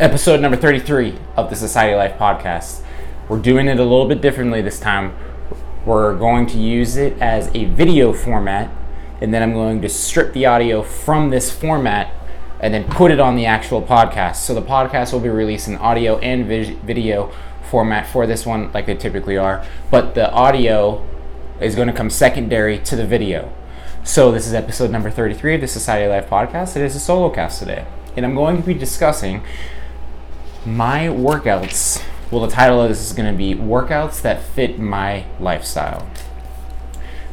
Episode number 33 of the Society Life podcast. We're doing it a little bit differently this time. We're going to use it as a video format, and then I'm going to strip the audio from this format and then put it on the actual podcast. So the podcast will be released in audio and video format for this one, like they typically are, but the audio is going to come secondary to the video. So this is episode number 33 of the Society Life podcast. It is a solo cast today, and I'm going to be discussing my workouts. Well, the title of this is going to be workouts that fit my lifestyle.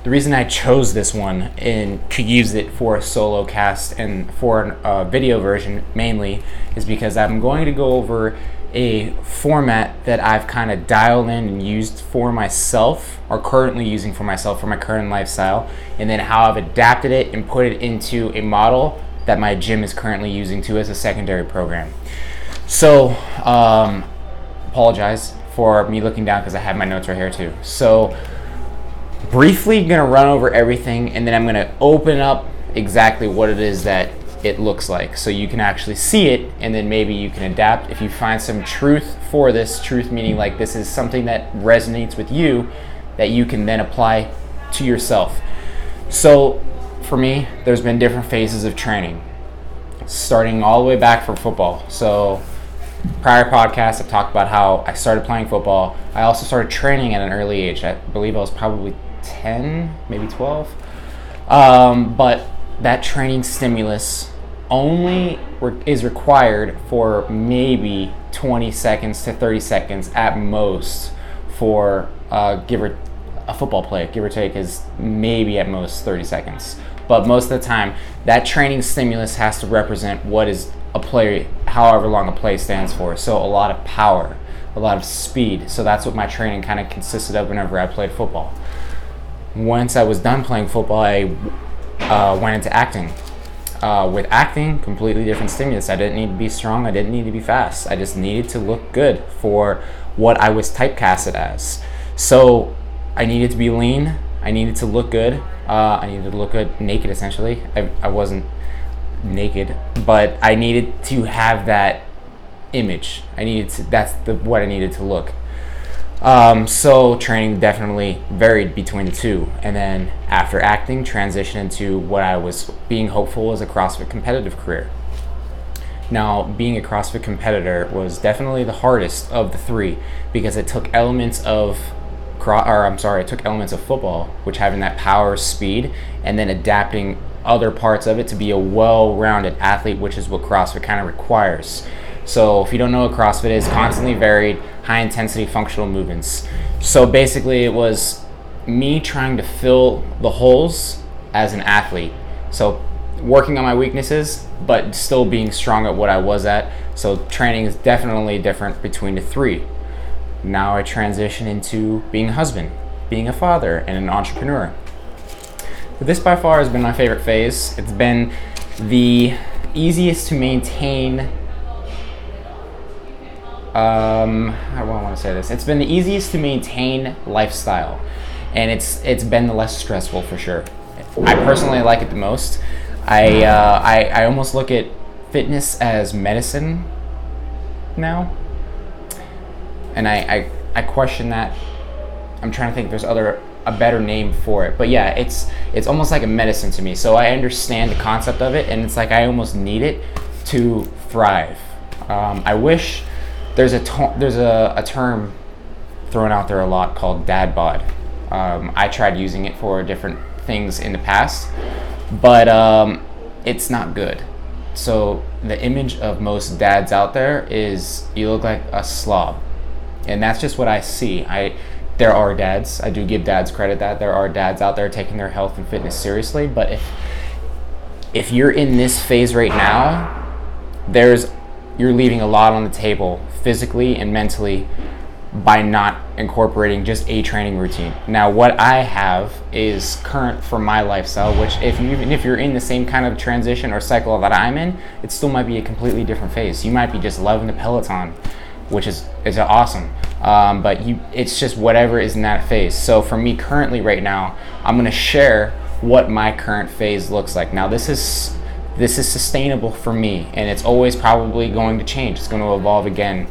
The reason I chose this one and to use it for a solo cast and for a video version mainly is because I'm going to go over a format that I've kind of dialed in and used for myself, or currently using for myself for my current lifestyle, and then how I've adapted it and put it into a model that my gym is currently using too as a secondary program. So, apologize for me looking down because I have my notes right here too. So, briefly gonna run over everything, and then I'm gonna open up exactly what it is that it looks like, so you can actually see it, and then maybe you can adapt if you find some truth for this. Truth meaning like this is something that resonates with you that you can then apply to yourself. So, for me, there's been different phases of training, starting all the way back from football. So prior podcasts, I've talked about how I started playing football. I also started training at an early age. I believe I was probably 10, maybe 12. But that training stimulus only is required for maybe 20 seconds to 30 seconds at most for a football play. Give or take is maybe at most 30 seconds. But most of the time, that training stimulus has to represent what is a play, however long a play stands for. So a lot of power, a lot of speed. So that's what my training kind of consisted of whenever I played football. Once I was done playing football, I went into acting. With acting, completely different stimulus. I didn't need to be strong. I didn't need to be fast. I just needed to look good for what I was typecasted as. So I needed to be lean. I needed to look good. I needed to look good naked, essentially. I wasn't naked, but I needed to have that image. What I needed to look. So training definitely varied between the two, and then after acting, transitioned into what I was being hopeful was a CrossFit competitive career. Now, being a CrossFit competitor was definitely the hardest of the three because it took elements of football, which having that power, speed, and then adapting other parts of it to be a well-rounded athlete, which is what CrossFit kind of requires. So if you don't know what CrossFit is, constantly varied, high-intensity functional movements. So basically it was me trying to fill the holes as an athlete. So working on my weaknesses, but still being strong at what I was at. So training is definitely different between the three. Now I transition into being a husband, being a father, and an entrepreneur. This by far has been my favorite phase. It's been the easiest to maintain. How do I want to say this? It's been the easiest to maintain lifestyle, and it's been the less stressful for sure. I personally like it the most. I almost look at fitness as medicine now, and I question that. I'm trying to think if there's a better name for it, but yeah, it's almost like a medicine to me. So I understand the concept of it, and it's like I almost need it to thrive. I wish there's a term thrown out there a lot called dad bod. I tried using it for different things in the past, but it's not good. So the image of most dads out there is you look like a slob, and that's just what I see. There are dads, I do give dads credit that there are dads out there taking their health and fitness seriously, but if you're in this phase right now, you're leaving a lot on the table physically and mentally by not incorporating just a training routine. Now, what I have is current for my lifestyle, which even if you're in the same kind of transition or cycle that I'm in, it still might be a completely different phase. You might be just loving the Peloton, which is awesome. But it's just whatever is in that phase. So for me currently right now, I'm gonna share what my current phase looks like. Now this is this is sustainable for me, and it's always probably going to change. It's going to evolve again.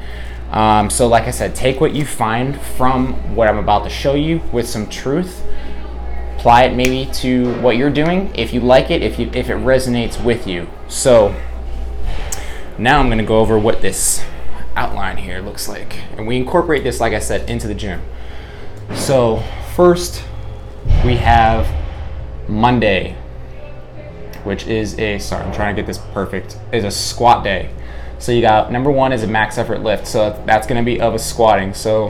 So like I said, take what you find from what I'm about to show you with some truth, apply it maybe to what you're doing, if you like it, if it resonates with you. So now I'm going to go over what this outline here looks like, and we incorporate this, like I said, into the gym. So first we have Monday, which is I'm trying to get this perfect, is a squat day. So you got, number one is a max effort lift. So that's going to be of a squatting. So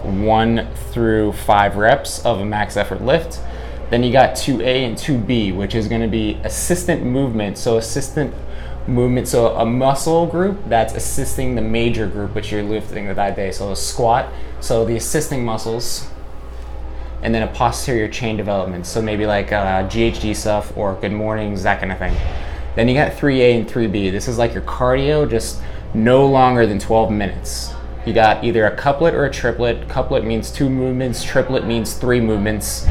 1 through 5 reps of a max effort lift. Then you got 2A and 2B, which is going to be assistant movement. So a muscle group that's assisting the major group which you're lifting that day. So a squat, so the assisting muscles, and then a posterior chain development. So maybe like GHD stuff or good mornings, that kind of thing. Then you got 3A and 3B. This is like your cardio, just no longer than 12 minutes. You got either a couplet or a triplet. Couplet means 2 movements, triplet means 3 movements.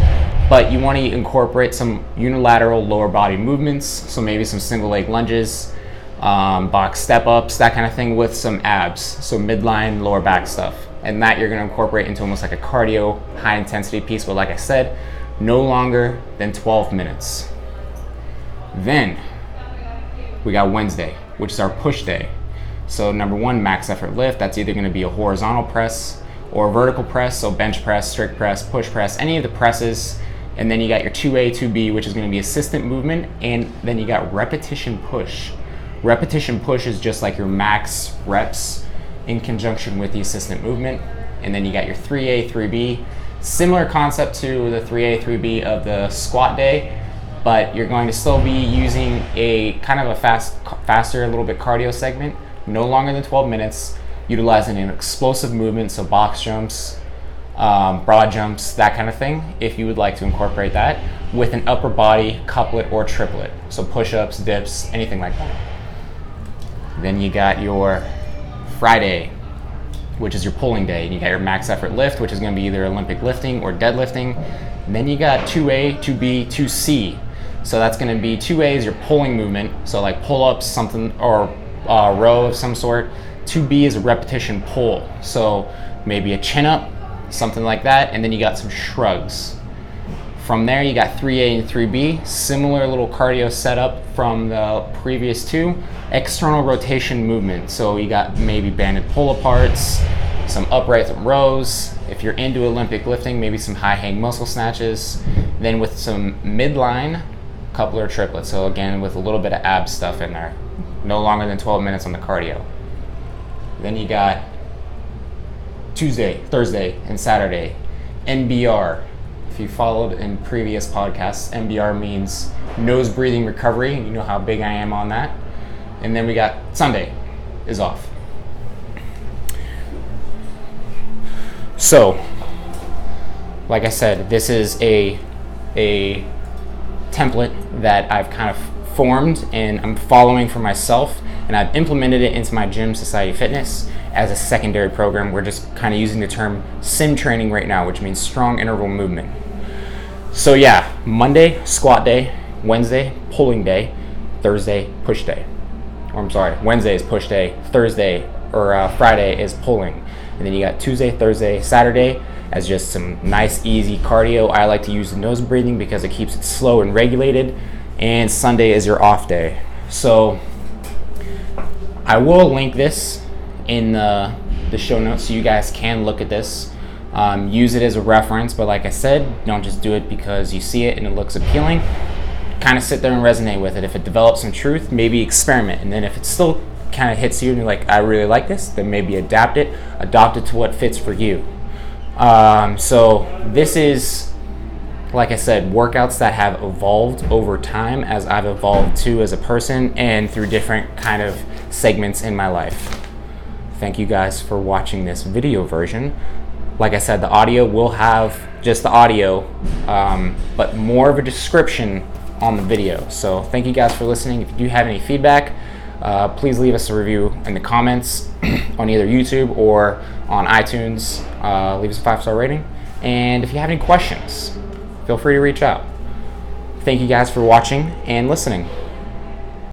But you want to incorporate some unilateral lower body movements. So maybe some single leg lunges, box step ups, that kind of thing, with some abs. So midline, lower back stuff. And that you're going to incorporate into almost like a cardio, high intensity piece. But like I said, no longer than 12 minutes. Then we got Wednesday, which is our push day. So number one, max effort lift. That's either going to be a horizontal press or a vertical press. So bench press, strict press, push press, any of the presses. And then you got your 2A, 2B, which is going to be assistant movement. And then you got repetition push. Repetition push is just like your max reps in conjunction with the assistant movement. And then you got your 3A, 3B. Similar concept to the 3A, 3B of the squat day, but you're going to still be using a kind of a faster, a little bit cardio segment, no longer than 12 minutes, utilizing an explosive movement, so box jumps, broad jumps, that kind of thing, if you would like to incorporate that, with an upper body couplet or triplet, so push-ups, dips, anything like that. Then you got your Friday, which is your pulling day, and you got your max effort lift, which is going to be either Olympic lifting or deadlifting. And then you got 2A, 2B, 2C. So that's going to be 2A is your pulling movement, so like pull-ups, something, or a row of some sort. 2B is a repetition pull, so maybe a chin-up, something like that, and then you got some shrugs. From there, you got 3A and 3B, similar little cardio setup from the previous two. External rotation movement, so you got maybe banded pull-aparts, some uprights and rows. If you're into Olympic lifting, maybe some high hang muscle snatches. Then with some midline, coupler, triplet. So again, with a little bit of ab stuff in there. No longer than 12 minutes on the cardio. Then you got Tuesday, Thursday, and Saturday, NBR. If you followed in previous podcasts, NBR means nose breathing recovery. You know how big I am on that. And then we got Sunday is off. So, like I said, this is a template that I've kind of formed and I'm following for myself, and I've implemented it into my gym, Society Fitness, as a secondary program. We're just kind of using the term sim training right now, which means strong interval movement. So yeah, Monday, squat day, Wednesday, pulling day, Thursday, push day. Or I'm sorry, Wednesday is push day, Thursday or Friday is pulling. And then you got Tuesday, Thursday, Saturday as just some nice, easy cardio. I like to use the nose breathing because it keeps it slow and regulated. And Sunday is your off day. So I will link this in the show notes so you guys can look at this. Use it as a reference, but like I said, don't just do it because you see it and it looks appealing. Kind of sit there and resonate with it. If it develops some truth, maybe experiment. And then if it still kind of hits you and you're like, I really like this, then maybe adopt it to what fits for you. So this is, like I said, workouts that have evolved over time as I've evolved too as a person and through different kind of segments in my life. Thank you guys for watching this video version. Like I said, the audio will have just the audio, but more of a description on the video. So thank you guys for listening. If you do have any feedback, please leave us a review in the comments on either YouTube or on iTunes. Leave us a 5-star rating. And if you have any questions, feel free to reach out. Thank you guys for watching and listening.